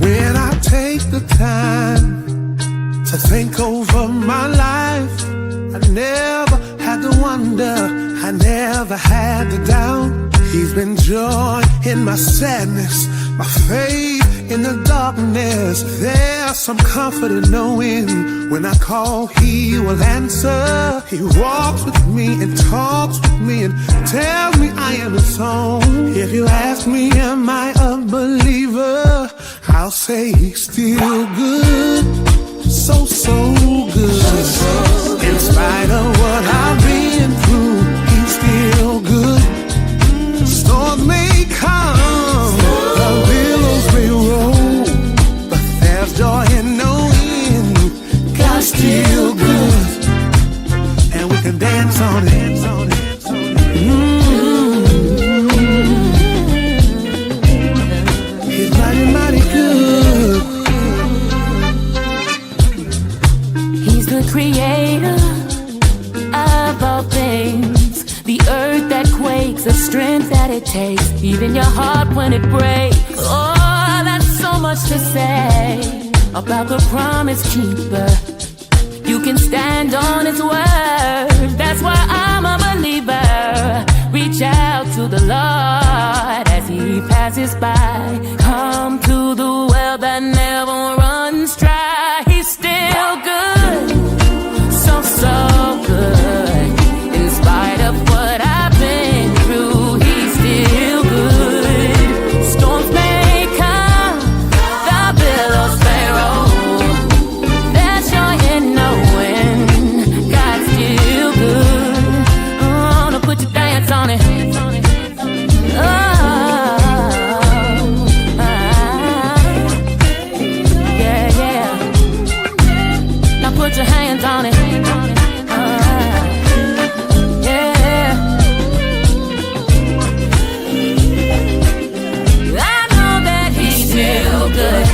When I take the time to think over my life, I never had to wonder, I never had to doubt. He's been joy in my sadness, my faith in the darkness. There's some comfort in knowing when I call, he will answer. He walks with me and talks with me and tells me I am his own. If you ask me, am I a believer? I'll say he's still good, so good. In spite of what I've been through, he's still good. Storms may come, the billows may roll, but there's joy in knowing God's still good, and we can dance on it. He's mighty, mighty good. He's the creator of all things, the earth that quakes, the strength that it takes, even your heart when it breaks. Oh, that's so much to say about the promise keeper. You can stand on his word, that's why I'm a believer. Reach out to the Lord as he passes by. Come to the well that never runs dry. He's still good, so good. In spite of what I've been through, he's still good. Storms may come, the billows may roll. There's joy in knowing God's still good. Oh, now put your dance on it. Put your hands on it. Yeah. I know that he's still good.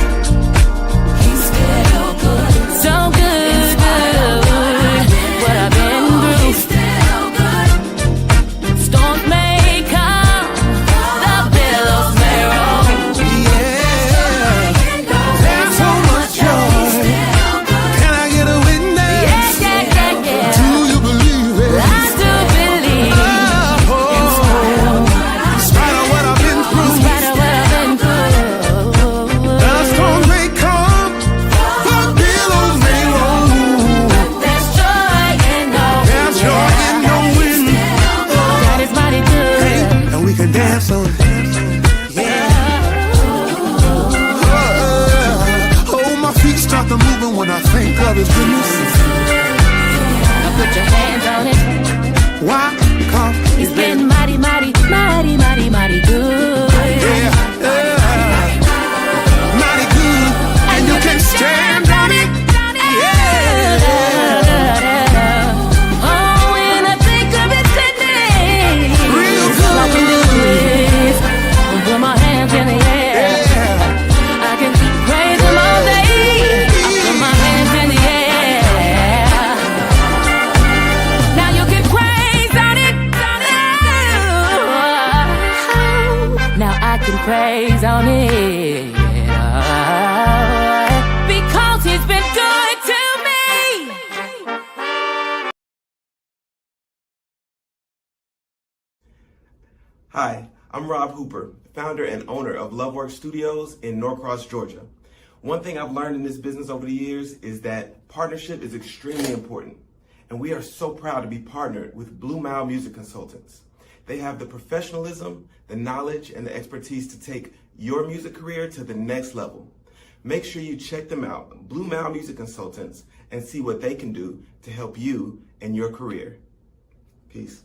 He's still good. So good, good. What I've been through. He's still good. Storms may come, the billows may roll. Yeah, there's so much joy. When I think of his goodness, now put your hands on it. Why? 'Cause he's been mighty, mighty, mighty, mighty, mighty good. Yeah, mighty good, and you can stand on it. Yeah. Oh, when I think of his goodness, real good. all I can do is put my hands in the air. I can praise him all day. Praise on it, because he's been good to me. Hi, I'm Rob Hooper, founder and owner of Loveworks Studios in Norcross, Georgia. One thing I've learned in this business over the years is that partnership is extremely important, and we are so proud to be partnered with Blue Mile Music Consultants. They have the professionalism, the knowledge, and the expertise to take your music career to the next level. Make sure you check them out, Blue Mile Music Consultants, and see what they can do to help you in your career. Peace.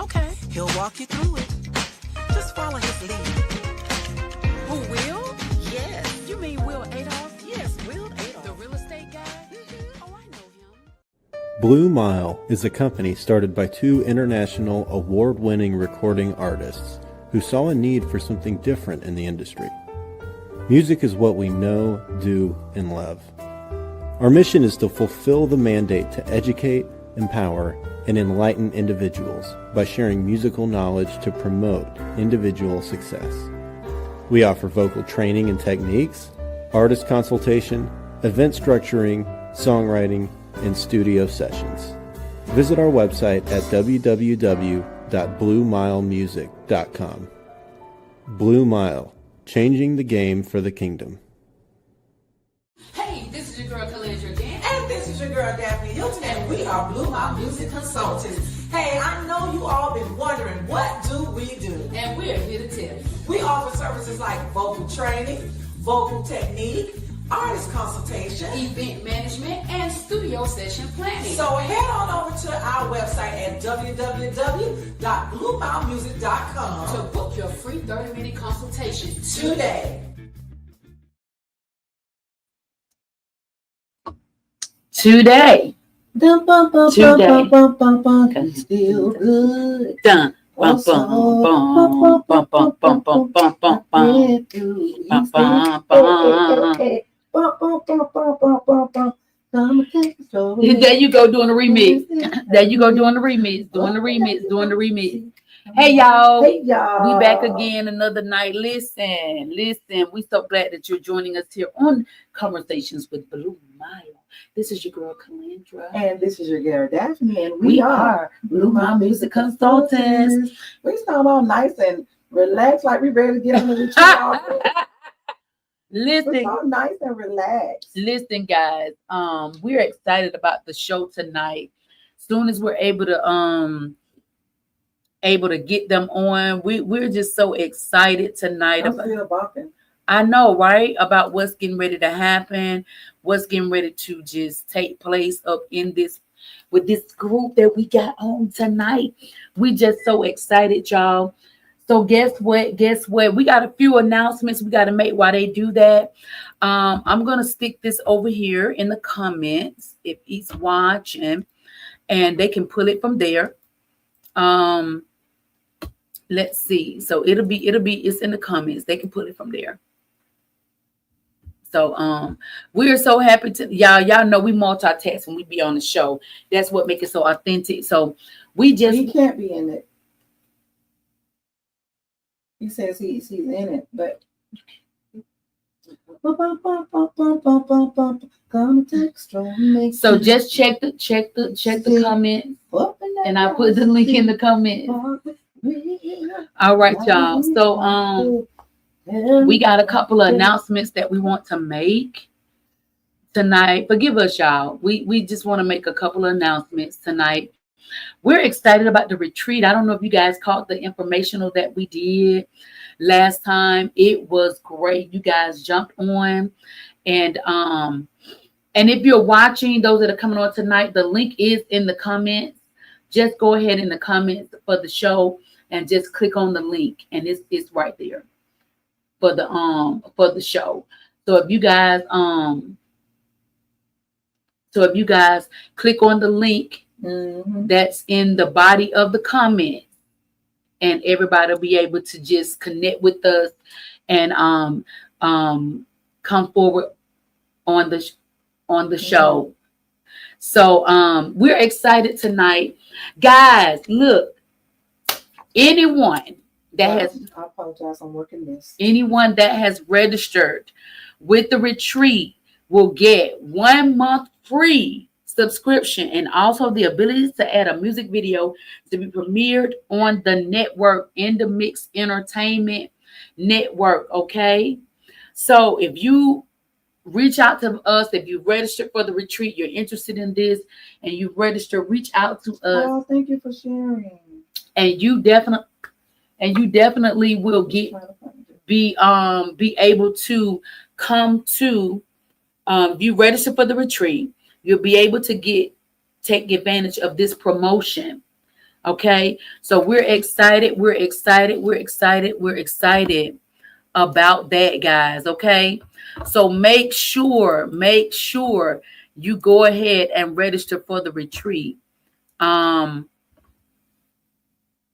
Okay. He'll walk you through it. Just follow his lead. Who, Will? Yes. You mean Will Adolph? Yes, Will Adolph. The real estate guy? Oh, I know him. Blue Mile is a company started by two international award-winning recording artists who saw a need for something different in the industry. Music is what we know, do, and love. Our mission is to fulfill the mandate to educate, empower, and enlighten individuals by sharing musical knowledge to promote individual success. We offer vocal training and techniques, artist consultation, event structuring, songwriting, and studio sessions. Visit our website at www.bluemilemusic.com. Blue Mile, changing the game for the kingdom. Hey, this is your girl Kalandra again. And this is your girl Daphne Hilton, and we are Blue Mile Music Consultants. Hey, I know you all been wondering, what do we do? And we're here to tell you. We offer services like vocal training, vocal technique, artist consultation, Event management and studio session planning. So head on over to our website at www.bluemilemusic.com to book your free 30-minute consultation today. Today. Today. Can feel good. Dun. Bum, bum, bum, bum, bum, bum, bum, bum, bum, bum. Bum, bum, bum. There you go doing the remix. There you go doing the remix. Doing the remix. Hey y'all. We back again another night. Listen. We so glad that you're joining us here on Conversations with Blue Mile. This is your girl Kalandra. And this is your girl Daphne. And we are Blue Mile Music Consultants. We sound all nice and relaxed, like we ready to get on the retreat. Listen, we're so nice and relaxed. Listen, guys. We're excited about the show tonight. Soon as we're able to get them on, we're just so excited tonight. I know, right? About what's getting ready to happen, what's getting ready to just take place up in this with this group that we got on tonight. We just so excited, y'all. So guess what? We got a few announcements we got to make while they do that. I'm gonna stick this over here in the comments if he's watching, and they can pull it from there. Let's see. So it's in the comments. They can pull it from there. So we are so happy to y'all know we multitask when we be on the show. That's what makes it so authentic. So he can't be in it. He says he's in it, but so just check the comments, and I put the link in the comments. All right, y'all. So we got a couple of announcements that we want to make tonight. Forgive us, y'all. We just want to make a couple of announcements tonight. We're excited about the retreat. I don't know if you guys caught the informational that we did last time. It was great. You guys jumped on, and if you're watching, those that are coming on tonight, the link is in the comments. Just go ahead in the comments for the show and just click on the link, and it's right there for the show. So if you guys click on the link that's in the body of the comment, and everybody will be able to just connect with us and come forward on the show. So we're excited tonight, guys. Look, anyone that has, I apologize, I'm working this. Anyone that has registered with the retreat will get 1 month free subscription, and also the ability to add a music video to be premiered on the network, in the Mix Entertainment Network. Okay, so if you reach out to us, if you registered for the retreat, you're interested in this, and you register, reach out to us. Oh, thank you for sharing. And you definitely will be able to come to. If you register for the retreat, you'll be able to take advantage of this promotion Okay, so we're excited. We're excited. We're excited. We're excited about that, guys. Okay, so make sure you go ahead and register for the retreat.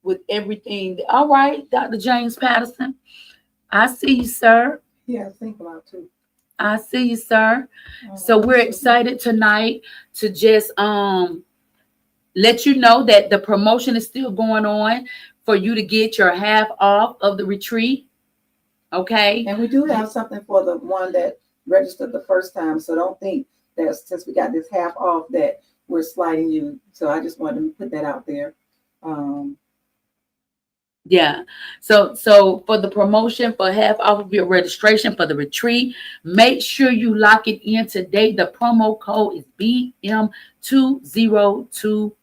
With everything. All right, Dr. James Patterson. I see you, sir. Yeah, think about too. I see you, sir. So we're excited tonight to just let you know that the promotion is still going on for you to get your half off of the retreat. Okay. And we do have something for the one that registered the first time. So don't think that since we got this half off that we're sliding you. So I just wanted to put that out there. Yeah. So for the promotion for half off of your registration for the retreat, make sure you lock it in today. The promo code is BM2025.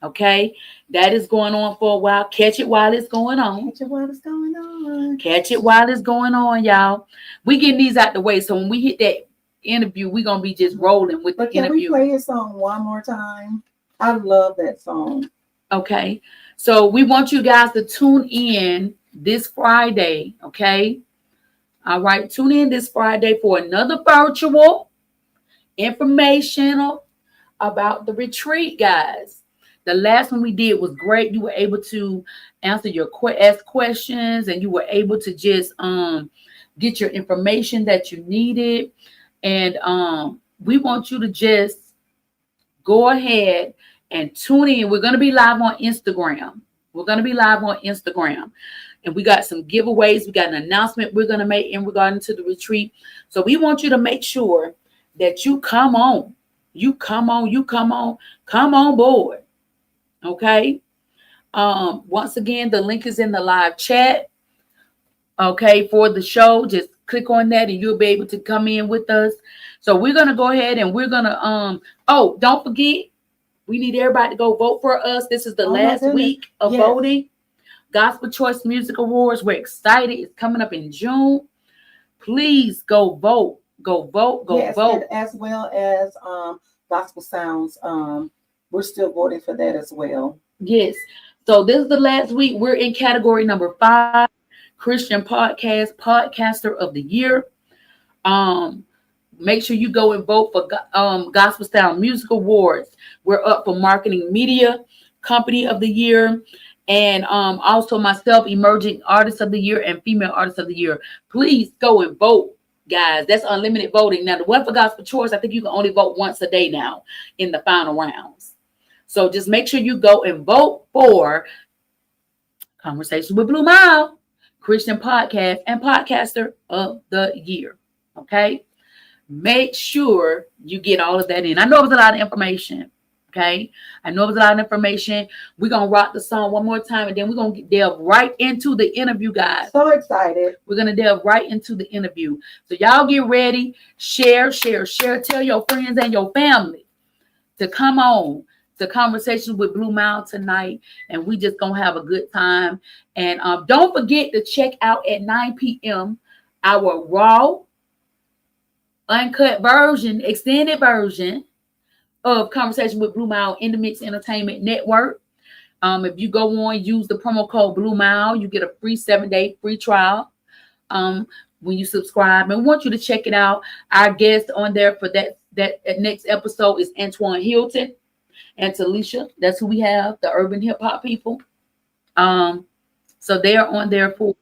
Okay. That is going on for a while. Catch it while it's going on. Catch it while it's going on. Catch it while it's going on, y'all. We getting these out the way. So when we hit that interview, we're gonna be just rolling with but the interview. Can we play his song one more time? I love that song. Okay. So we want you guys to tune in this Friday. Okay. All right. Tune in this Friday for another virtual informational about the retreat, guys. The last one we did was great. You were able to answer ask questions, and you were able to just get your information that you needed. And we want you to just go ahead and tune in. We're going to be live on Instagram. And we got some giveaways. We got an announcement we're going to make in regarding to the retreat. So we want you to make sure that you come on. Come on board. Okay. Once again, the link is in the live chat. Okay, for the show. Just click on that and you'll be able to come in with us. So we're going to go ahead and we're going to don't forget, we need everybody to go vote for us. This is the last week of voting. Gospel Choice Music Awards. We're excited. It's coming up in June. Please go vote. Go vote. Go vote. As well as Gospel Sounds. We're still voting for that as well. Yes. So this is the last week. We're in category number 5, Christian Podcaster of the Year. Make sure you go and vote for Gospel Sound Music Awards. We're up for Marketing Media Company of the Year. And also myself, Emerging Artist of the Year and Female Artist of the Year. Please go and vote, guys. That's unlimited voting. Now, the one for Gospel Choice, I think you can only vote once a day now in the final rounds. So just make sure you go and vote for Conversation with Blue Mile, Christian Podcast and Podcaster of the Year. Okay? Make sure you get all of that in. I know it was a lot of information. Okay, I know it was a lot of information. We're going to rock the song one more time, and then we're going to delve right into the interview, guys. So excited. We're going to delve right into the interview. So y'all get ready. Share. Tell your friends and your family to come on to Conversations with Blue Mile tonight, and we just going to have a good time. And don't forget to check out at 9 p.m. our raw, uncut version, extended version of Conversation with Blue Mile in the Mix Entertainment Network. If you go on, use the promo code Blue Mile, you get a free 7-day free trial when you subscribe. And we want you to check it out. Our guest on there for that next episode is Antoine Hilton and Talisha. That's who we have, the urban hip hop people. So they are on there for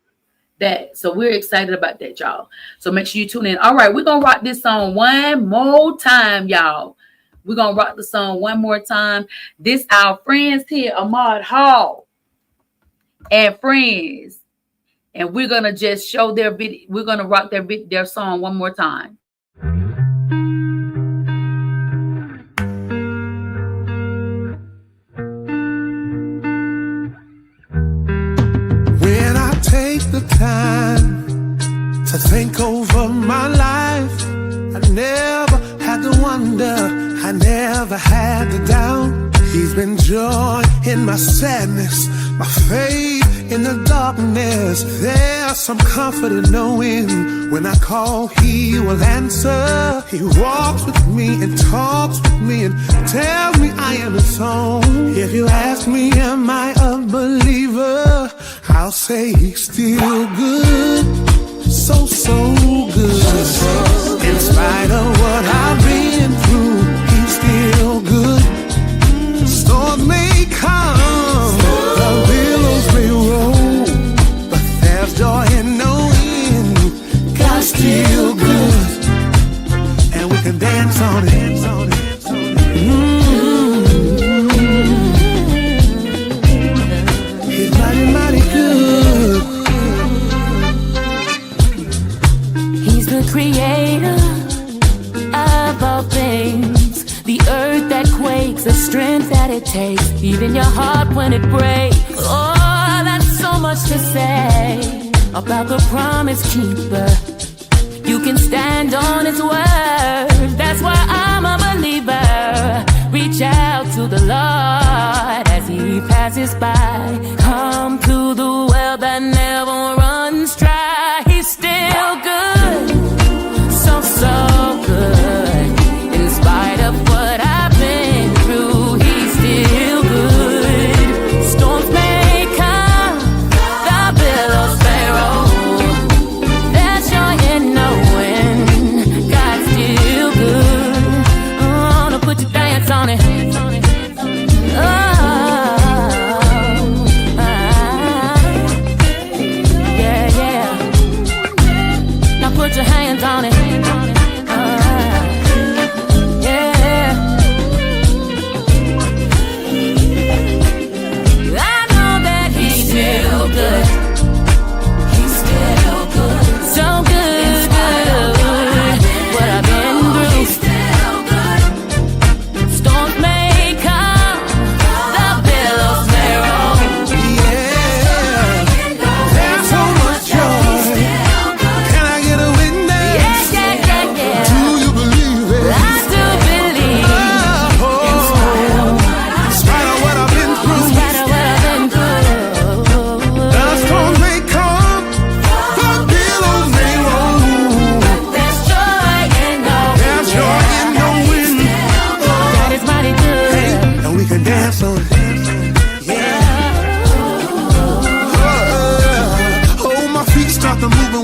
that. So we're excited about that, y'all. So make sure you tune in. All right, we're gonna rock this song one more time, y'all. We're going to rock the song one more time. This our friends here, Ahmad Hall and friends. And we're going to just show their video. We're going to rock their song one more time. When I take the time to think over my life, I never had to wonder, I never had to doubt. He's been joy in my sadness, my faith in the darkness. There's some comfort in knowing when I call, he will answer. He walks with me and talks with me and tells me I am his own. If you ask me, am I a believer? I'll say he's still good. So good. In spite of what I've been through, he's still good. Storms may come, the billows may roll, but there's joy in knowing God's still good, and we can dance on it. He's mighty, mighty good. He's the creator of all things, the earth that quakes, the strength that it takes, even your heart when it breaks. Oh, that's so much to say about the promise keeper. You can stand on his word. That's why I'm a believer. Reach out to the Lord as he passes by. Come to the well that never runs dry. He's still good, so good. In spite of what I've been through, he's still good. Storms may come, the billows may roll. There's joy in knowing God's still good. I wanna put your dance on it. Yeah. Now put your hands on it.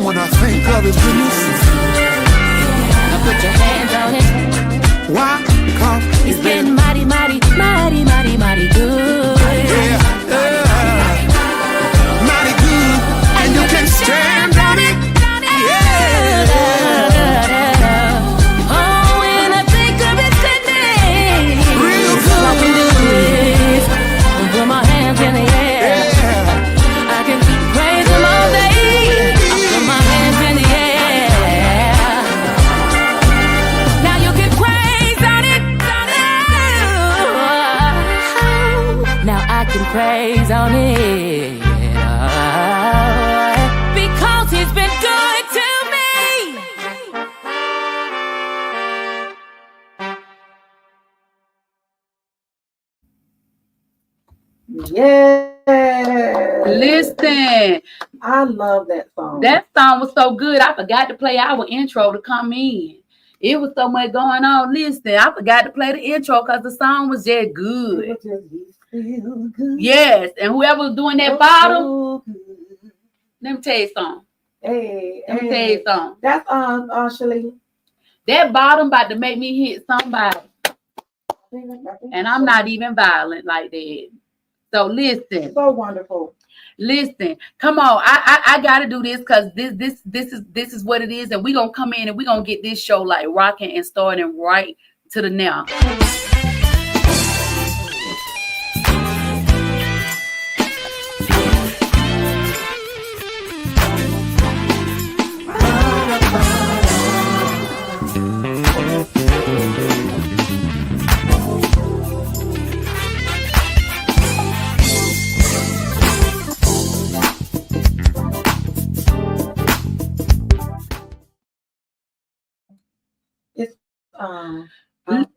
When I think of his goodness, now put your hands on it. Why? 'Cause He's been mighty good. Yeah, mighty good, and you can stand on it. Oh, when I think of his goodness, Real all I can do is put my hands in the air. I can praise him all day. Praise on it, because he's been good to me. Yeah. Listen, I love that song. that song was so good. I forgot to play our intro to come in. It was so much going on. Listen, I forgot to play the intro because the song was just good. Yes, and whoever was doing that bottom, let me tell you something. Let me tell you something. That's Shalene. That bottom about to make me hit somebody, and I'm not even violent like that. So listen. So wonderful. Listen, come on. I gotta do this because this is what it is, and we're gonna come in and we're gonna get this show like rocking and starting right to the now.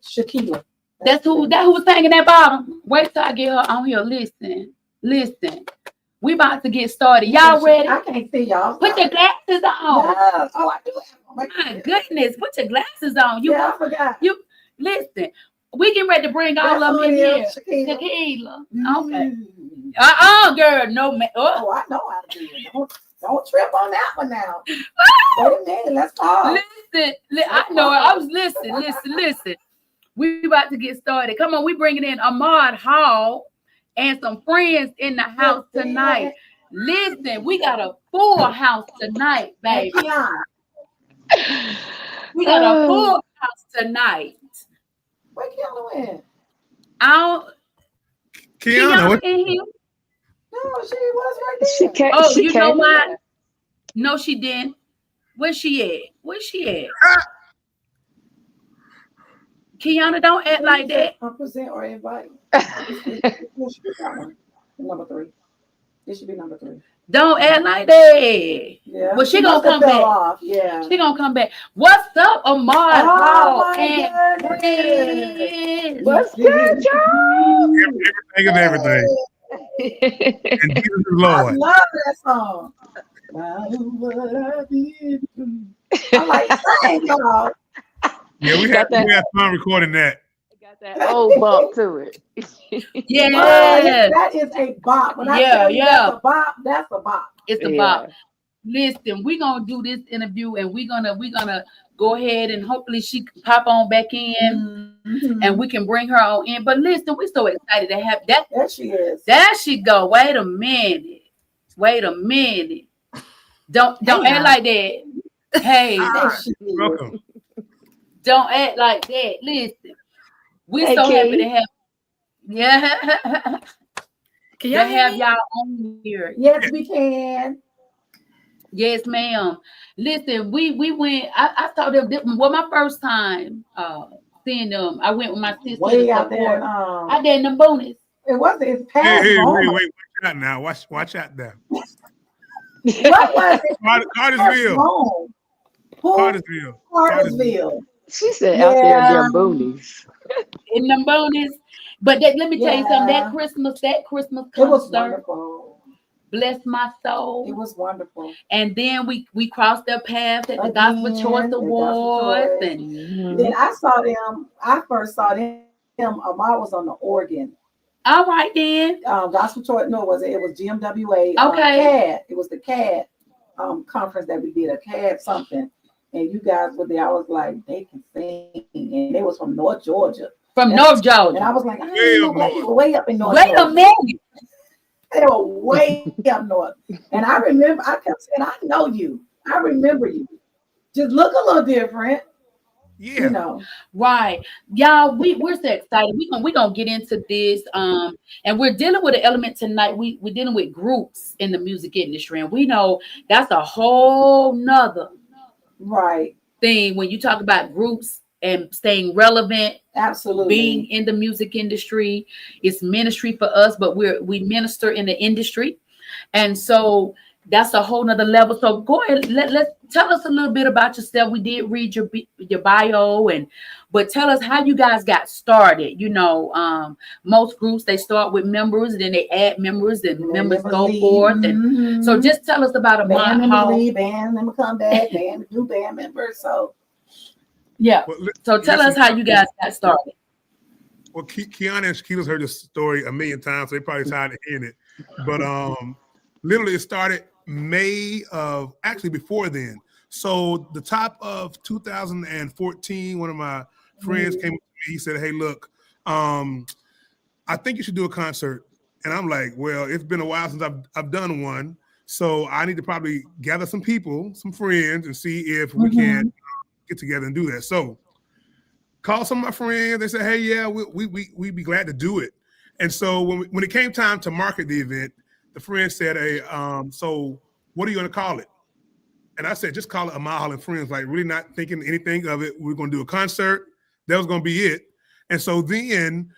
Shakira. That's who was singing that bottom. Wait till I get her on here. Listen. We about to get started. Y'all ready? I can't see y'all. Put your glasses on. Yes. Oh, I do have My goodness, put your glasses on. I forgot. You listen. We getting ready to bring all of them in here. Tequila. Okay. Girl, no man. Oh, I know how to do it. Don't trip on that one now. Wait a minute, let's pause. Listen, I know it. I was listen. We about to get started. Come on, we bringing in Ahmad Hall and some friends in the house tonight. Listen, we got a full house tonight, baby. We got a full house tonight. Where Kiana went? Kiana in here? No, she was right there. You know why? No, she didn't. Where's she at? Kiana, don't act like that. Present or invite. Number 3. This should be number 3. Don't act like that. Yeah. Well, she gonna come back. Off. Yeah. She gonna come back. What's up, Ahmad? What's good, y'all? Everything. And Jesus is Lord. I love that song. I like saying, y'all. Yeah, we had fun recording that. Got that old bump to it. Yeah, that is a bop. When I tell you that's a bop, that's a bop. It's a bop. Listen, we're gonna do this interview, and we're gonna go ahead and hopefully she can pop on back in, and we can bring her on in. But listen, we're so excited to have that. There she is. There she go. Wait a minute. Don't act like that. Hey, welcome. Don't act like that. Listen, we're so happy to have. Yeah. Can y'all have y'all on here? Yes, we can. Yes, ma'am. Listen, we went. I saw them. Well, my first time seeing them, I went with my sister. Way out there. I did the bonus. It wasn't. It's past. Hey, wait, watch out now. Watch out there. What was it? Cartersville. Cartersville. She said out there in their boonies. In them bonus. But let me tell you something. That Christmas concert, it was wonderful. Bless my soul. It was wonderful. And then we crossed their paths at the Gospel Choice Awards. And then I saw them. I first saw them. Ahmad was on the organ. All right then. Gospel Choice. No, was it? It was GMWA. Okay. CAD. It was the CAD conference that we did. A CAD something. And you guys were there. I was like, they can sing. And they was from North Georgia. North Georgia. And I was like, I didn't know black people way up in North Georgia. Wait a minute. They were way up north. And I remember, I kept saying, I know you. I remember you. Just look a little different. Yeah. You know. Right. Y'all, we're so excited. We're gonna get into this. And we're dealing with an element tonight. We're dealing with groups in the music industry. And we know that's a whole nother thing when you talk about groups and staying relevant. Absolutely. Being in the music industry, it's ministry for us, but we minister in the industry. And so that's a whole nother level. So go ahead, let's tell us a little bit about yourself. We did read your bio, but tell us how you guys got started. You know, most groups, they start with members and then they add members and members go forth. And so just tell us about a band member come back, new band members. So yeah. Well, so tell us how you guys got started. Well, Kiana and Shaquila's heard this story a million times, so they probably tired of hearing it. But literally it started May of, actually before then. So the top of 2014, one of my friends came up to me. He said, hey, look, I think you should do a concert. And I'm like, well, it's been a while since I've done one. So I need to probably gather some people, some friends, and see if we can get together and do that. So call some of my friends. They said, hey, yeah, we'd be glad to do it. And so when it came time to market the event, the friend said, hey, so what are you going to call it? And I said, just call it Ahmad Hall and Friends, like really not thinking anything of it. We're going to do a concert. That was going to be it. And so then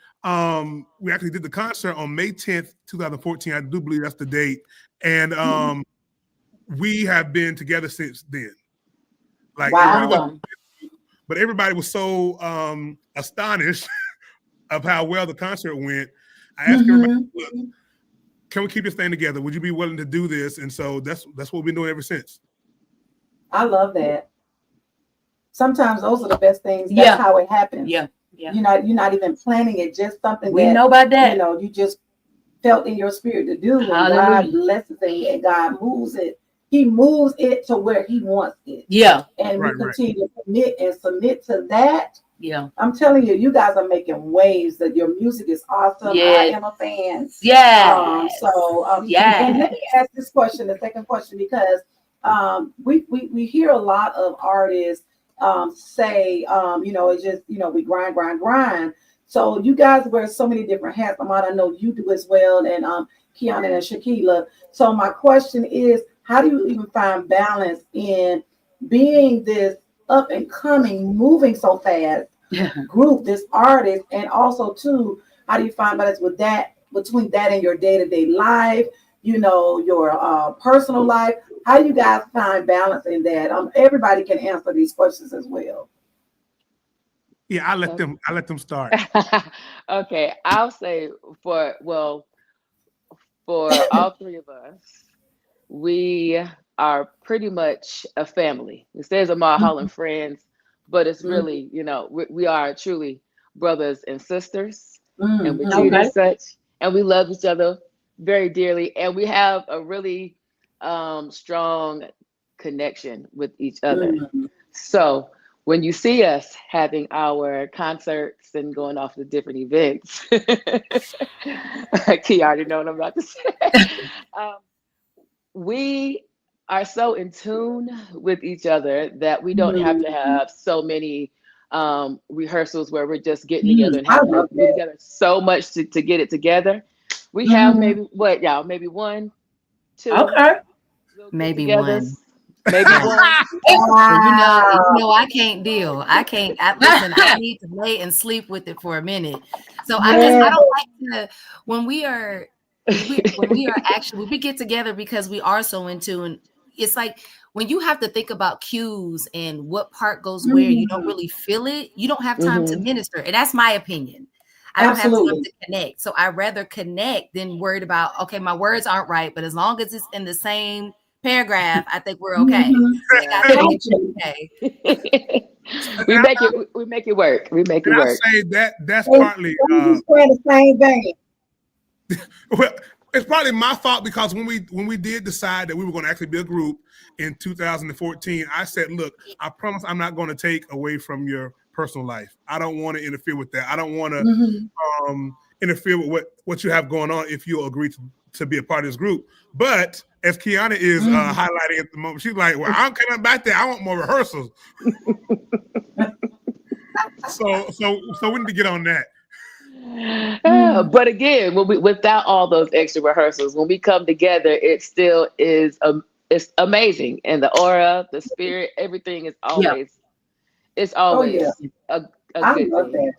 we actually did the concert on May 10th, 2014. I do believe that's the date. And we have been together since then. Like, wow. But everybody was so astonished of how well the concert went. I asked everybody, look, can we keep this thing together? Would you be willing to do this? And so that's what we've been doing ever since. I love that. Sometimes those are the best things. That's how it happens. Yeah. You're not even planning it, just something We that, know about that. you know, you just felt in your spirit to do. And God blesses it and God moves it. He moves it to where he wants it. Yeah. And we continue to commit and submit to that. Yeah. I'm telling you, you guys are making waves. That your music is awesome. Yes. I am a fan. Yeah. And let me ask this question, the second question, because we hear a lot of artists say, you know, it's just, you know, we grind. So you guys wear so many different hats. Ahmad, I know you do as well, and Kiana and Shakila. So my question is, how do you even find balance in being this up and coming, moving so fast group, this artist, and also too, how do you find balance with that, between that and your day-to-day life, you know, your personal life? How do you guys find balance in that? Everybody can answer these questions as well. Yeah, I let them start. Okay, I'll say for all three of us, we are pretty much a family. It says Ahmad Holland friends, but it's really, you know, we are truly brothers and sisters, and we're treated as such, and we love each other very dearly, and we have a really strong connection with each other. So when you see us having our concerts and going off to different events, Key already know what I'm about to say. We are so in tune with each other that we don't have to have so many rehearsals where we're just getting together and having to be together so much to get it together. We have maybe maybe 1, 2. Okay. Maybe one. Maybe one. You know, I can't deal. Listen, I need to lay and sleep with it for a minute. So I don't like to, when we get together, because we are so in tune. It's like when you have to think about cues and what part goes where, you don't really feel it. You don't have time to minister. And that's my opinion. I don't have time to connect. So I rather connect than worried about, okay, my words aren't right, but as long as it's in the same paragraph, I think we're okay. We make it work. We make it and work. I say that's partly the same thing. well, it's probably my fault, because when we did decide that we were going to actually be a group in 2014, I said, look, I promise I'm not going to take away from your personal life. I don't want to interfere with that. I don't want to interfere with what you have going on if you'll agree to be a part of this group. But as Kiana is highlighting at the moment, she's like, well, I'm coming back there. I want more rehearsals. so we need to get on that. But again, without all those extra rehearsals, when we come together, it still is it's amazing. And the aura, the spirit, everything is always a good love thing. that.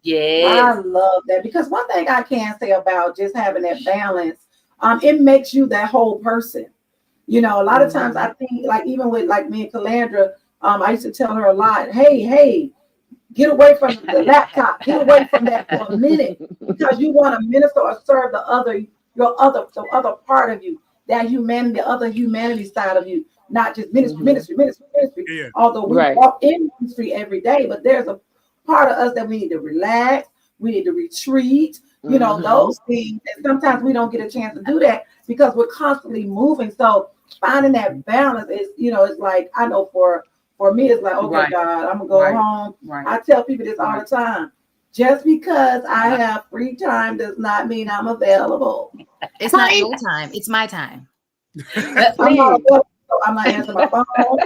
Yeah, I love that, because one thing I can say about just having that balance, it makes you that whole person. You know, a lot of times I think, like, even with like me and Calandra, I used to tell her a lot, hey, get away from the laptop, get away from that for a minute, because you want to minister or serve the other part of you, that humanity, the other humanity side of you, not just ministry. Yeah. Although we walk in ministry every day, but there's a part of us that we need to relax, we need to retreat, you know, those things. And sometimes we don't get a chance to do that because we're constantly moving. So finding that balance is, you know, it's like, I know for me, it's like, okay, God, I'm gonna go home. I tell people this all the time. Just because I have free time does not mean I'm available. It's not your time, it's my time. I'm not answering my phone.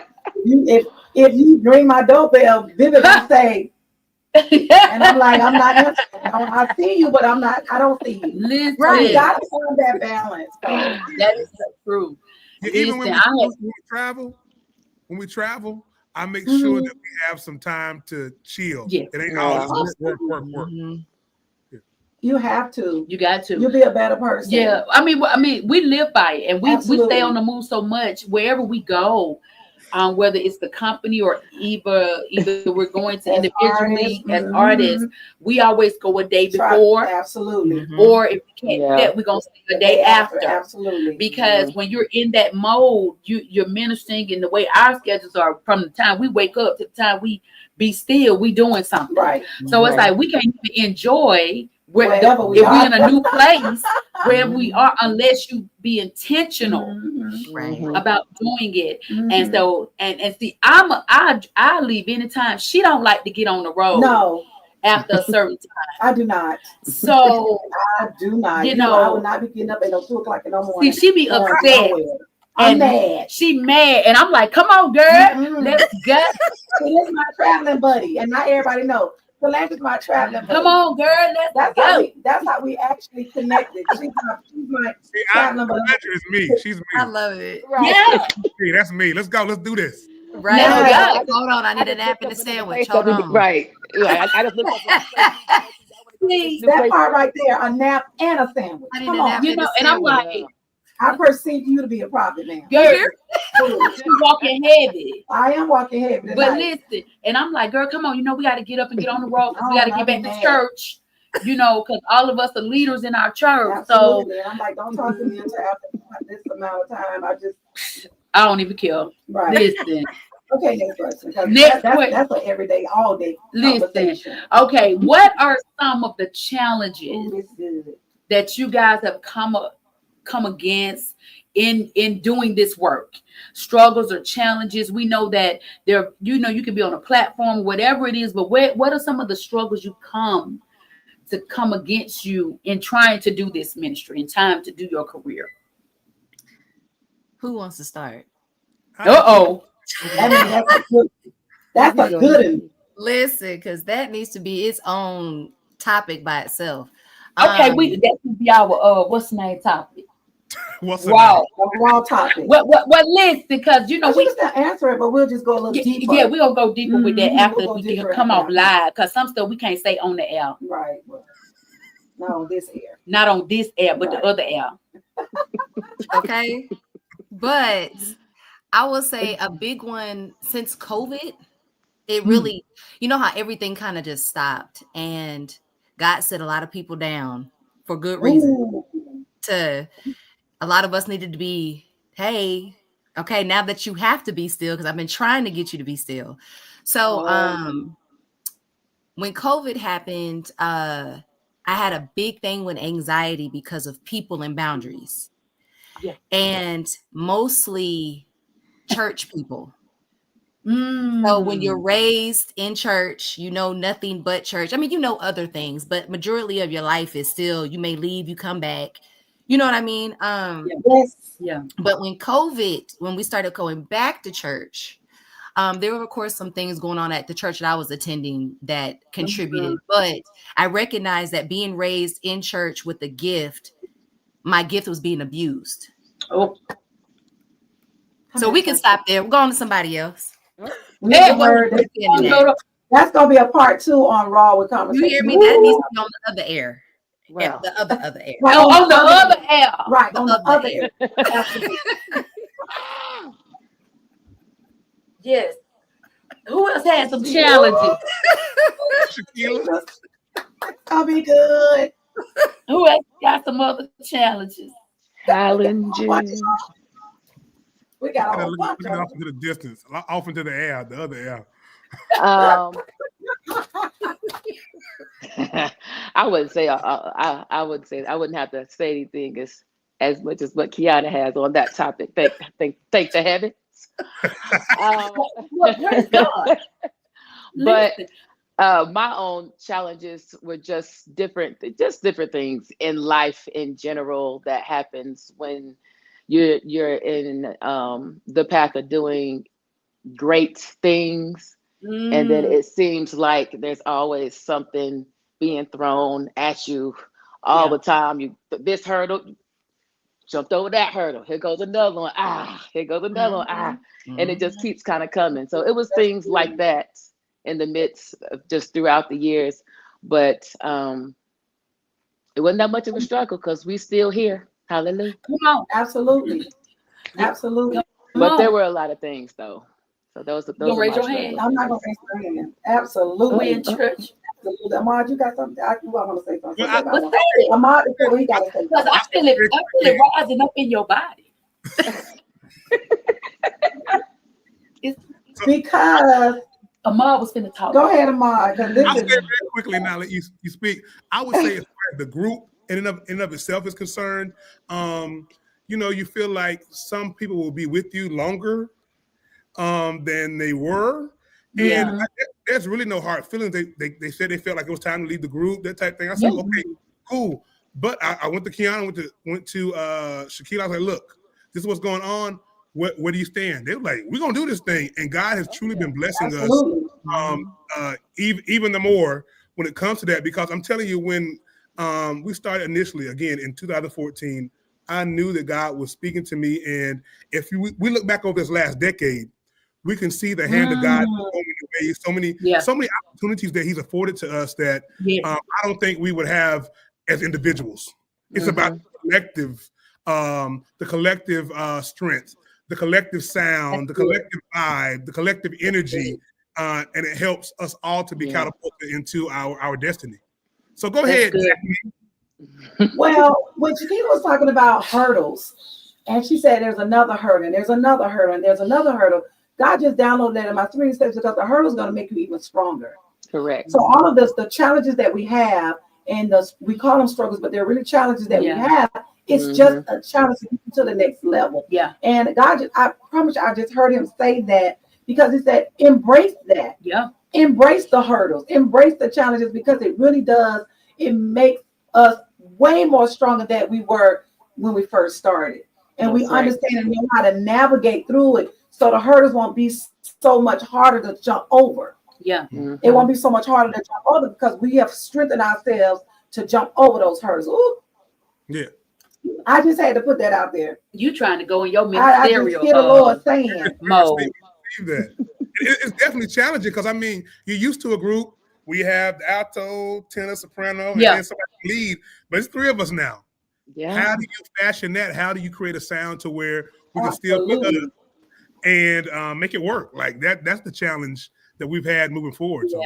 If you ring my doorbell, vividly say, and I'm like, I'm not answering. I see you, but I don't see you. Listen, right? You gotta find that balance. That is true. Yeah, even when we travel, I make sure that we have some time to chill. Yeah. It ain't always work. You have to. You got to. You'll be a better person. Yeah. I mean, we live by it, and we stay on the move so much wherever we go. whether it's the company or either we're going to As individually artists, as artists, we always go a day before, absolutely. or if we can't do Yeah. that, we're gonna stay a day after. Absolutely. Because when you're in that mode, you're ministering, and the way our schedules are, from the time we wake up to the time we be still, we doing something. Right. So it's Right. like we can't even enjoy Wherever we if are. we're in a new place wherever we are, unless you be intentional Right. about doing it. And so and see, I leave anytime. She don't like to get on the road No, after a certain time. I do not. So I do not. You I know, will not be getting up at 2:00 in the see, morning. she be going upset. nowhere. I'm And mad. she mad, and I'm like, "Come on, girl, let's go. See, this is my traveling buddy, and not everybody knows. Solange is my traveling buddy. Come on, girl, let's go." That's how we actually connected. She's my See, traveling buddy. Roger is me. She's me. I love it. Yeah, See, that's me. Let's go. Let's do this. Right. Yeah. Hold on. I need a nap and a sandwich. Hold on. Right. I just looked up. please. That part right there, a nap and a sandwich. I need Come a on. nap You know, and I'm like, I perceive you to be a prophet now. girl, you walking heavy. I am walking heavy But tonight. listen, and I'm like, girl, come on, we got to get up and get on the road, 'cause we got to Oh, get back I'm to mad. church, because all of us are leaders in our church. So Absolutely. And I'm like, don't talk to me until after this amount of time. I just I don't even care. right. Listen, Okay, next question. 'Cause Next that's question. an everyday, all day Listen. conversation. Okay, what are some of the challenges Ooh, this good. that you guys have come against in doing this work? Struggles or challenges? We know that there, you can be on a platform, whatever it is, but what are some of the struggles you come against you in trying to do this ministry, in time to do your career? Who wants to start? Uh-oh. I mean, that's a good one. Listen, because that needs to be its own topic by itself. Okay, that could be our what's the name topic? What's the Wow. A raw topic. What listen, because we we just answer it, but we'll just go a little deeper. yeah, we're gonna go deeper with that after We'll go we deeper can come after off that. live, because some stuff we can't say on the air. Right. Well, no, this here. Not on this air, but Right. the other air. Okay. But I will say a big one since COVID, it really, you know how everything kind of just stopped, and God set a lot of people down for good reason. Ooh. A lot of us needed to be, hey, okay, now that you have to be still, because I've been trying to get you to be still. So when COVID happened, I had a big thing with anxiety because of people and boundaries. Yeah. And mostly church people. Mm. So when you're raised in church, you know nothing but church. I mean, you know other things, but majority of your life is still, you may leave, you come back. You know what I mean? Yes. Yeah. But when we started going back to church, there were, of course, some things going on at the church that I was attending that contributed. But I recognized that being raised in church with a gift, my gift was being abused. Oh. So we can stop there. We're going to somebody else. Next word. That's gonna be a part 2 on Raw with Conversation. You hear me? That needs to be on the other air. Wow. Yeah, the other air. Right, on the other air. Right, on the other air. Absolutely. Yes. Who else had some challenges? Shaquila. I'll be good. Who else got some other challenges? Challenges. We got a whole Looking bunch of off into the distance, off into the air, the other air. I wouldn't say I would say I wouldn't have to say anything as much as what Kiana has on that topic. Thank the heavens. Well, praise God. But Listen. my own challenges were just different things in life in general that happens when you're in the path of doing great things. And then it seems like there's always something being thrown at you all the time. This hurdle, jumped over that hurdle. Here goes another one. Here goes another one. And it just keeps kind of coming. So it was things like that in the midst of just throughout the years. But it wasn't that much of a struggle because we still here. Hallelujah. Come on. Absolutely. Absolutely. But there were a lot of things though. So those You are gonna raise my your hand? struggles. I'm not gonna raise my hand. Absolutely. We in church. Absolutely. Ahmad, you got something? I want to say something. Well, What's that? Ahmad, before he got to say Because something. I feel it rising up in your body. Because Ahmad was finna talk. go ahead, Ahmad. Because I'll say listen, very quickly now. Let you speak. I would say as far as the group in and of itself is concerned, you feel like some people will be with you longer than they were. Yeah. And there's really no hard feelings. They said they felt like it was time to leave the group, that type of thing. I said, okay, cool. But I went to Kiana, went to Shaquille. I was like, look, this is what's going on. Where do you stand? They were like, we're gonna do this thing. And God has truly been blessing absolutely. us even the more when it comes to that, because I'm telling you, when we started initially again in 2014, I knew that God was speaking to me. And if we look back over this last decade, we can see the hand of God in so many ways, so many opportunities that He's afforded to us that I don't think we would have as individuals. It's about the collective strength, the collective sound, the collective vibe, the collective energy, and it helps us all to be catapulted into our destiny. So go ahead, Jackie. Well, when Shaquille was talking about hurdles, and she said there's another hurdle, and there's another hurdle, and there's another hurdle. God just downloaded that in my 3 steps because the hurdle is going to make you even stronger. Correct. So all of this, the challenges that we have, and we call them struggles, but they're really challenges that we have. It's just a challenge to get you to the next level. Yeah. And God, I promise you, I just heard Him say that because He said, embrace that. Yeah. Embrace the hurdles, embrace the challenges, because it really does. It makes us way more stronger than we were when we first started. And we understand and know how to navigate through it. So the hurdles won't be so much harder to jump over. Yeah. It won't be so much harder to jump over because we have strengthened ourselves to jump over those hurdles. Ooh. Yeah. I just had to put that out there. You trying to go in your I ministerial just hear the Lord saying mode. That. It's definitely challenging because I mean, you're used to a group. We have the alto, tenor, soprano, and then somebody lead, but it's 3 of us now. Yeah. How do you fashion that? How do you create a sound to where we can still put up and make it work? Like that's the challenge that we've had moving forward. So.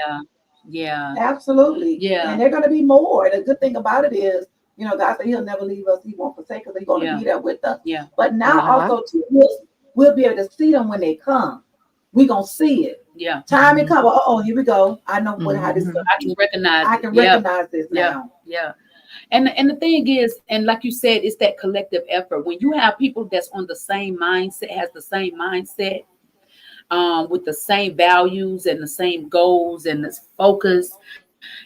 Yeah. Absolutely. Yeah. And they're going to be more. The good thing about it is, God said He'll never leave us. He won't forsake us. He's going to be there with us. Yeah. But now also too, we'll be able to see them when they come. We're going to see it. Yeah. Time and come. Oh, here we go. I know how this is. I can recognize I can recognize this now. Yeah. And the thing is, and like you said, it's that collective effort. When you have people that's on the same mindset, has the same mindset, with the same values and the same goals and the focus,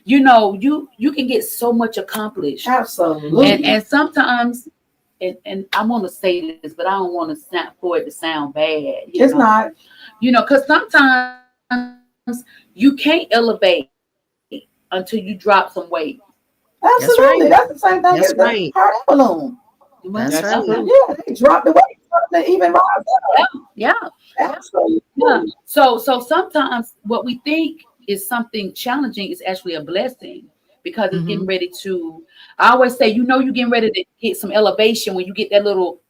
you can get so much accomplished. Absolutely. And sometimes, and I want to say this, but I don't want to sound bad. It's not. Because sometimes you can't elevate until you drop some weight. Absolutely. That's the same thing as the hot air balloon. That's right. Yeah, they drop the weight. They even rise up. Yeah. Absolutely. Yeah. So sometimes what we think is something challenging is actually a blessing, because it's getting ready to. I always say, you're getting ready to get some elevation when you get a little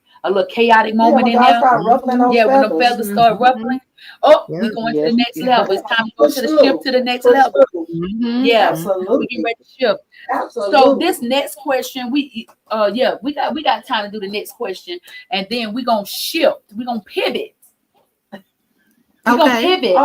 chaotic moment in there. When the feathers start ruffling. Oh, we're going to the next level. It's time to go to the shift to the next level. Yeah, absolutely. We get ready to shift. Absolutely. So this next question, we got time to do the next question, and then we're gonna shift. We're gonna pivot. We're gonna pivot.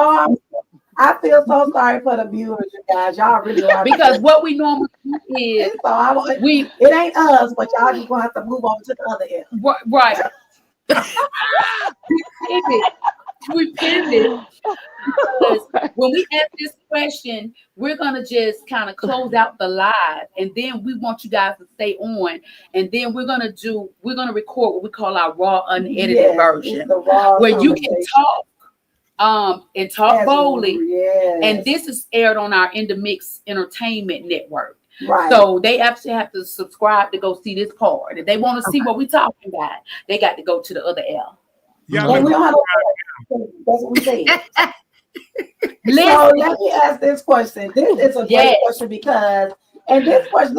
I feel so sorry for the viewers, you guys. Y'all really want because what we normally do is it ain't us, but y'all just gonna have to move on to the other end. Right. We pivot. Because when we ask this question, we're gonna just kind of close out the live, and then we want you guys to stay on, and then we're gonna record what we call our raw, unedited version, where you can talk. And talk boldly. And this is aired on our In the Mix Entertainment Network. Right. So they actually have to subscribe to go see this part. If they want to see what we're talking about, they got to go to the other L. Yeah, we don't have that's what we say. So let me ask this question. This is a great question because, and this question,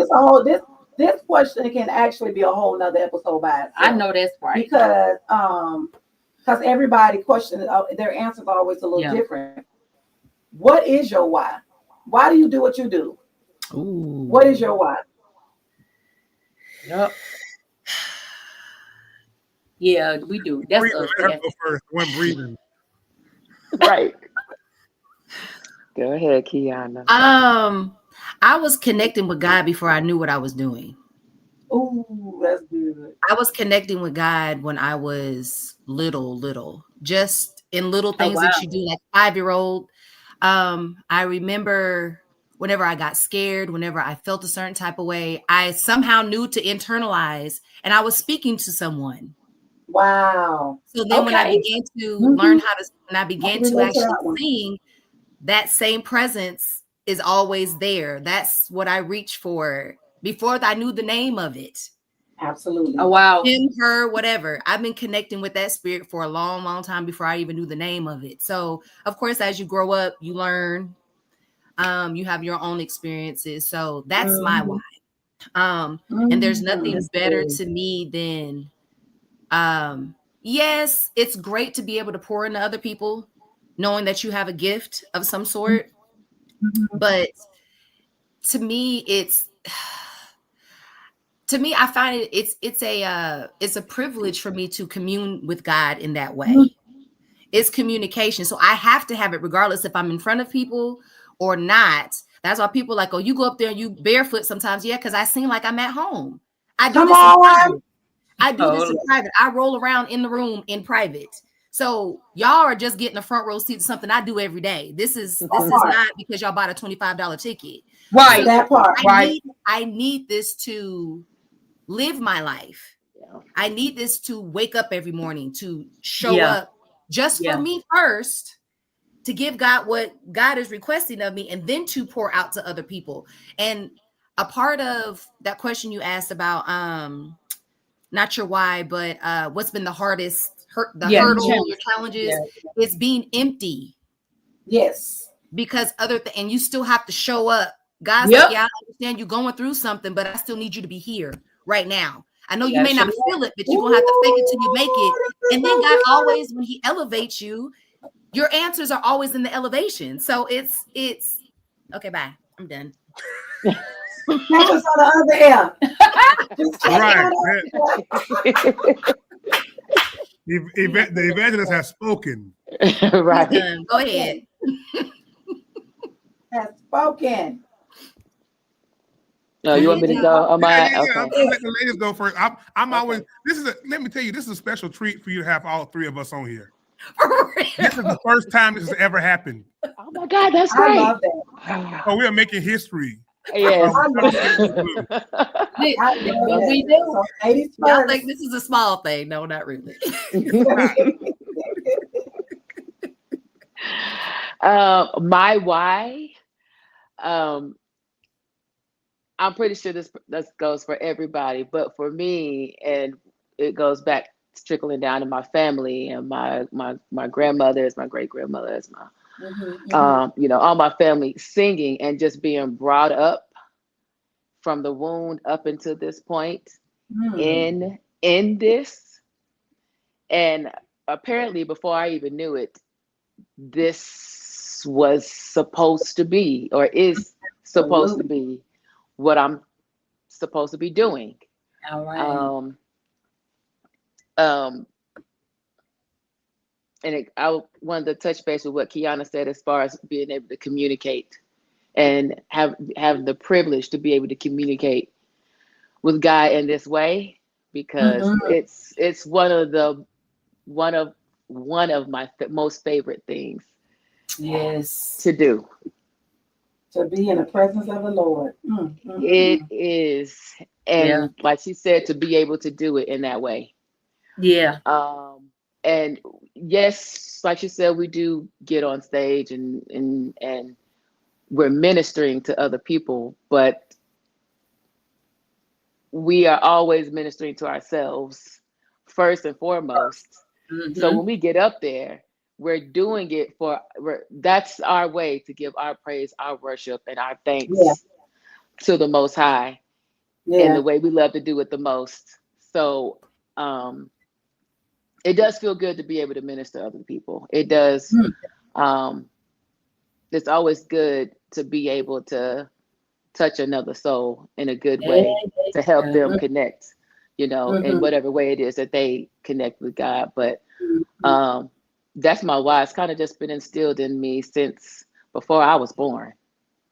this question can actually be a whole nother episode by itself. I know that's right. Because because everybody questions their answers are always a little different. What is your why? Why do you do what you do? Ooh. What is your why? Yep. Yeah, we do. That's Breathing. us. Let her go first. One breathing. Right. Go ahead, Kiana. I was connecting with God before I knew what I was doing. Ooh, that's good. I was connecting with God when I was little, just in little things that you do, like 5-year-old. I remember whenever I got scared, whenever I felt a certain type of way, I somehow knew to internalize, and I was speaking to someone. Wow. So then when I began to learn how to, when I began to actually sing, that same presence is always there. That's what I reach for before I knew the name of it. Absolutely. Oh, wow. Him, her, whatever. I've been connecting with that spirit for a long, long time before I even knew the name of it. So, of course, as you grow up, you learn. You have your own experiences. So that's my why. And there's nothing better to me than, yes, it's great to be able to pour into other people, knowing that you have a gift of some sort. But to me, I find it's a privilege for me to commune with God in that way. It's communication. So I have to have it regardless if I'm in front of people or not. That's why people are like, oh, you go up there and you barefoot sometimes. Yeah, because I seem like I'm at home. I do this in private. I do this in private. I roll around in the room in private. So y'all are just getting a front row seat to something I do every day. This is not because y'all bought a $25 ticket. Right. So That part. I need this to live my life. I need this to wake up every morning, to show up just for me first, to give God what God is requesting of me, and then to pour out to other people. And a part of that question you asked about, not your why, but what's been the hardest, hurdle, your challenges, is being empty. Yes. Because and you still have to show up. God's like, yeah, I understand you're going through something, but I still need you to be here right now. I know you may not feel it, but you're going to have to fake it till you make it. And then God always, when he elevates you, your answers are always in the elevation. So it's okay, bye. I'm done. Catch us on the other air. The evangelist has spoken. Right. Go ahead. Has spoken. No, you want me to go? Okay. Okay. I'll let the ladies go first. I'm always. Let me tell you, this is a special treat for you to have all three of us on here. This is the first time this has ever happened. Oh my God, that's great. I love that. So we are making history. Yes. We do. So, ladies Y'all first. think this is a small thing? No, not really. My why. I'm pretty sure this goes for everybody, but for me, and it goes back trickling down to my family and my grandmothers, my great grandmothers, all my family singing and just being brought up from the wound up until this point in this. And apparently before I even knew it, this was supposed to be, or is supposed to be, what I'm supposed to be doing. All right. And I wanted to touch base with what Kiana said as far as being able to communicate and have the privilege to be able to communicate with God in this way, because it's one of my most favorite things. Yes. To do. To be in the presence of the Lord. It is. And like she said, to be able to do it in that way. Yeah. And yes, like she said, we do get on stage and we're ministering to other people, but we are always ministering to ourselves first and foremost. So when we get up there, we're doing it that's our way to give our praise, our worship, and our thanks to the Most High in the way we love to do it the most. So it does feel good to be able to minister to other people. It does. It's always good to be able to touch another soul in a good way, to help them connect, you know, in whatever way it is that they connect with God. But that's my why. It's kind of just been instilled in me since before I was born.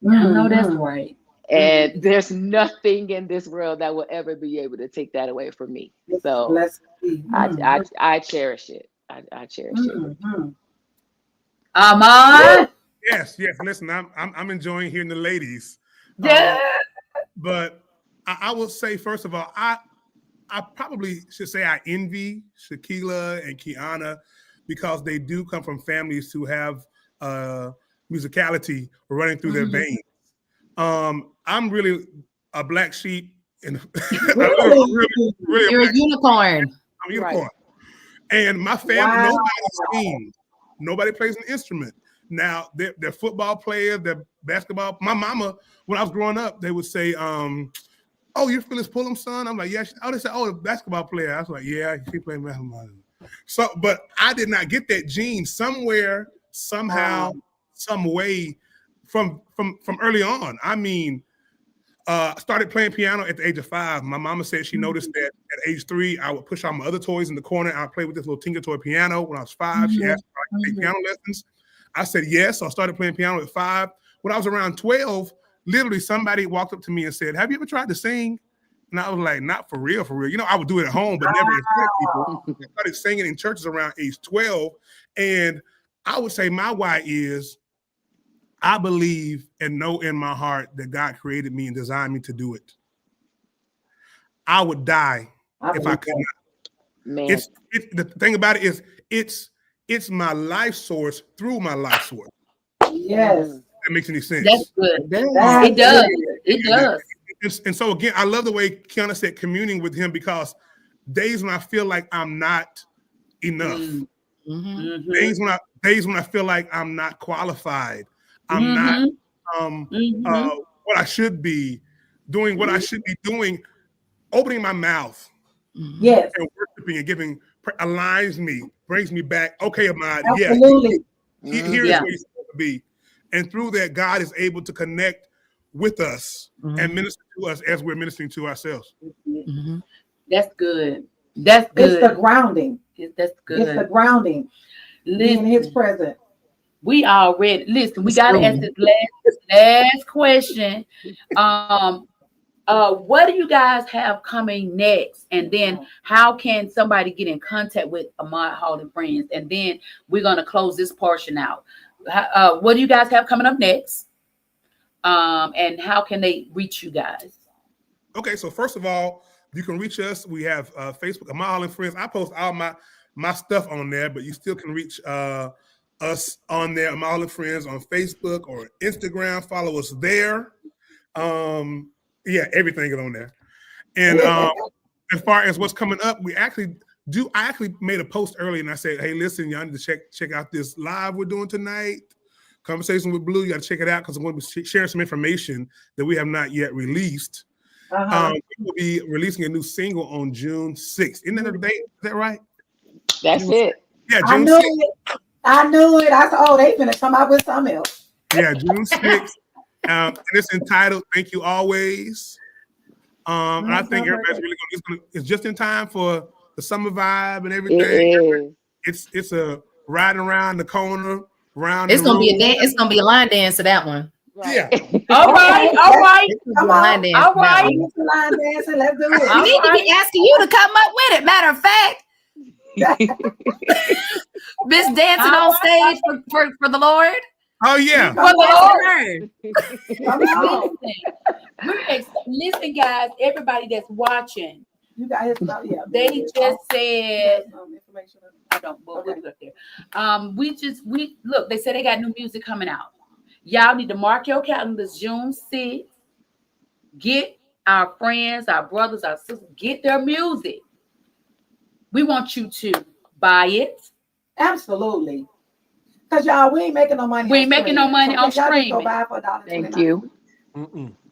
I know that's right. And there's nothing in this world that will ever be able to take that away from me. So I cherish it. I cherish it. Ahmad. Yes. Listen, I'm enjoying hearing the ladies. Yeah. But I will say, first of all, I probably should say I envy Shaquila and Kiana because they do come from families who have musicality running through their veins. I'm really a black sheep, and really, You're a unicorn. I'm a unicorn. Right. And my family, nobody sings. Nobody plays an instrument. Now, they're football players, they're basketball. My mama, when I was growing up, they would say, oh, you're Phyllis Pullum's son? I'm like, yeah. They said, oh, the basketball player. I was like, yeah, she played basketball. So, but I did not get that gene somewhere, somehow, some way from early on. I mean, started playing piano at the age of 5. My mama said she noticed that at age 3, I would push all my other toys in the corner. I played with this little Tinker Toy piano. When I was 5, she asked if I could take piano lessons. I said yes. So I started playing piano at 5. When I was around 12, literally somebody walked up to me and said, have you ever tried to sing? And I was like, not for real, for real. You know, I would do it at home, but never in front of people. I started singing in churches around age 12. And I would say my why is I believe and know in my heart that God created me and designed me to do it. I would die if I could not. The thing about it is it's my life source through my life source. Yes. That makes any sense. That's good. It does. It does. And so again, I love the way Kiana said communing with him, because days when I feel like I'm not enough, days when I feel like I'm not qualified, I'm not what I should be doing, what I should be doing, opening my mouth, and worshiping and giving aligns me, brings me back. Okay, Ahmad, absolutely. Here's where you're supposed to be. And through that, God is able to connect with us and minister to us as we're ministering to ourselves. That's good. That's good. It's the grounding. That's good. It's the grounding. In His presence. We already listen. We got to ask this last question. What do you guys have coming next? And then how can somebody get in contact with Ahmad Hall and Friends? And then we're gonna close this portion out. What do you guys have coming up next? And how can they reach you guys? Okay, so first of all, you can reach us. We have Facebook, Ahmad Hall and Friends. I post all my stuff on there, but you still can reach us on there, Ahmad Hall and Friends, on Facebook or Instagram. Follow us there. Everything is on there. And as far as what's coming up, I actually made a post earlier and I said, hey, listen, y'all need to check out this live we're doing tonight. Conversation with Blue. You got to check it out because I'm going to be sharing some information that we have not yet released. We will be releasing a new single on June 6th. Isn't that the date? Is that right? That's it. Yeah, June 6th. I knew it. I said, they finna come out with something else. Yeah, June 6th. And it's entitled Thank You Always. And I think everybody's really it's just in time for the summer vibe and everything. It's a riding around the corner, It's gonna be a line dance to that one. Right. Yeah. All right. Come on. Line dance all right. Line dancing. Let's do it. We need to be asking you to come up with it. Matter of fact, Miss dancing on stage for the Lord. Oh yeah. Listen, guys, everybody that's watching. You guys, they just said I don't we'll put it up there. We look, they said they got new music coming out. Y'all need to mark your calendars June 6th. Get our friends, our brothers, our sisters, get their music. We want you to buy it. Absolutely. Because y'all, we ain't making no money. We ain't making no money on streaming. Thank you.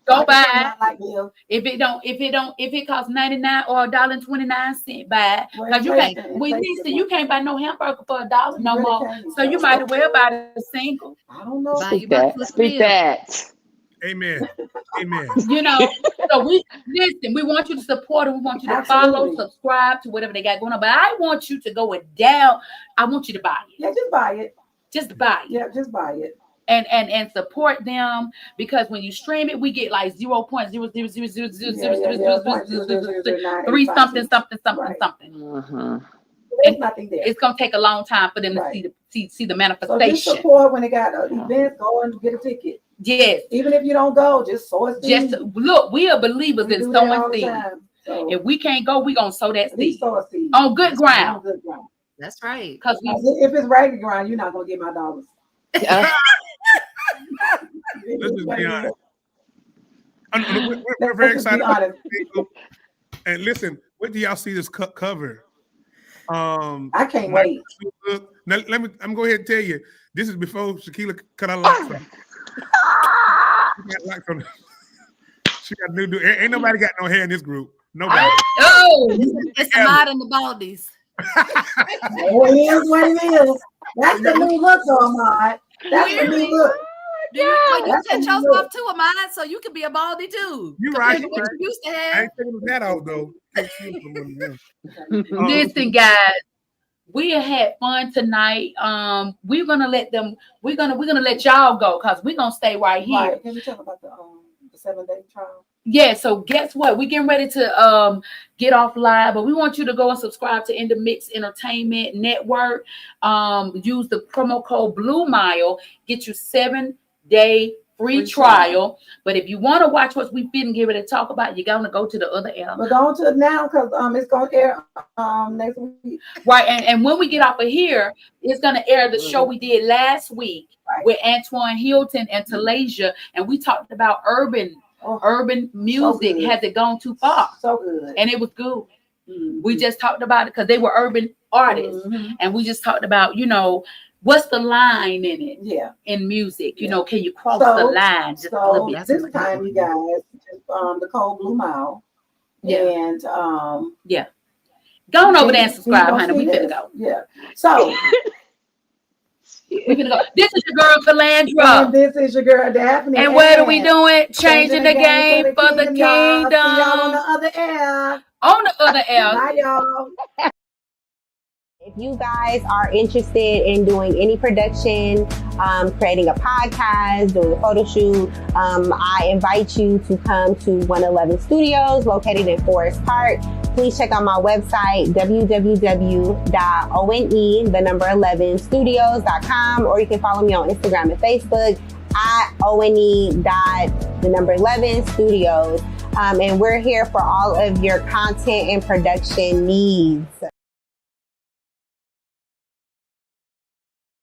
Go buy it. Like Bill. If it costs 99 or $1.29, buy it. Well, Cause you inflation- can't. inflation. Listen, you can't buy no hamburger for $1 no really more. can't. So you might as well buy the single. I don't know. Buy you Speak about that. to flip Speak a meal. that. Amen. Amen. You know, so we want you to support and we want you to follow, Absolutely. subscribe to whatever they got going on. But I want you to go it down. I want you to buy it. Yeah, just buy it. Just buy it. Yeah, just buy it. And support them, because when you stream it, we get like 0.000000003 something. There's nothing there. It's gonna take a long time for them to Right. see the So just manifestation. support when they got events, go and get a ticket. Yes, Even if you don't go, just sow a seed. just look, we are believers We in do that all sowing the seed. time. So If we can't go, we gonna sow that at least seed sow a seed. on good On ground. good ground. That's right. Because If it's ragged ground, you're not gonna get my dollars. Let's just be honest. We're Let's very just be excited. honest. And listen, wait till y'all see this cover. I can't wait. Now, I'm gonna go ahead and tell you. This is before Shaquilla cut her locks off. She got locks on. She got new. Ain't nobody got no hair in this group. Nobody. oh, It's Ahmad and the Baldies. Oh, it is what it is. That's the new look, Ahmad. That's the new look. Well, you That's cut what yours you off too, Ahmad, so you can be a Baldy too. You right. What you used to I have. ain't taking that off though. Can't see it from one of them. listen, guys. We had fun tonight. We're gonna let them. We're gonna let y'all go because we're gonna stay right here. Right. Can we talk about the 7-day trial? Yeah, so guess what? We're getting ready to get off live, but we want you to go and subscribe to In the Mix Entertainment Network. Use the promo code Blue Mile, get you 7-day free trial. But if you want to watch what we've been getting ready to talk about, you're gonna go to the other app. We're going to it now because it's gonna air next week. Right, and when we get off of here, it's gonna air the show we did last week with Antoine Hilton and Talasia, and we talked about urban music. So has it gone too far? So good. And it was good. Mhm. We just talked about it because they were urban artists, Mhm. and we just talked about, what's the line in it? Yeah. In music, Yeah. can you cross So- the line just a little So bit? this time, you guys, the code Blue Mile. Yeah. And Go on over there and you subscribe, gonna honey. see We finna this. go. Yeah. So We finna go. This is your girl and Calandra. this is your girl Daphne. And what are we doing? Changing the game for the y'all. See y'all on the kingdom. other air. On the other air. Bye, y'all. If you guys are interested in doing any production, creating a podcast, doing a photo shoot, I invite you to come to 111 Studios located in Forest Park. Please check out my website, www.one11studios.com, or you can follow me on Instagram and Facebook at one11studios. And we're here for all of your content and production needs.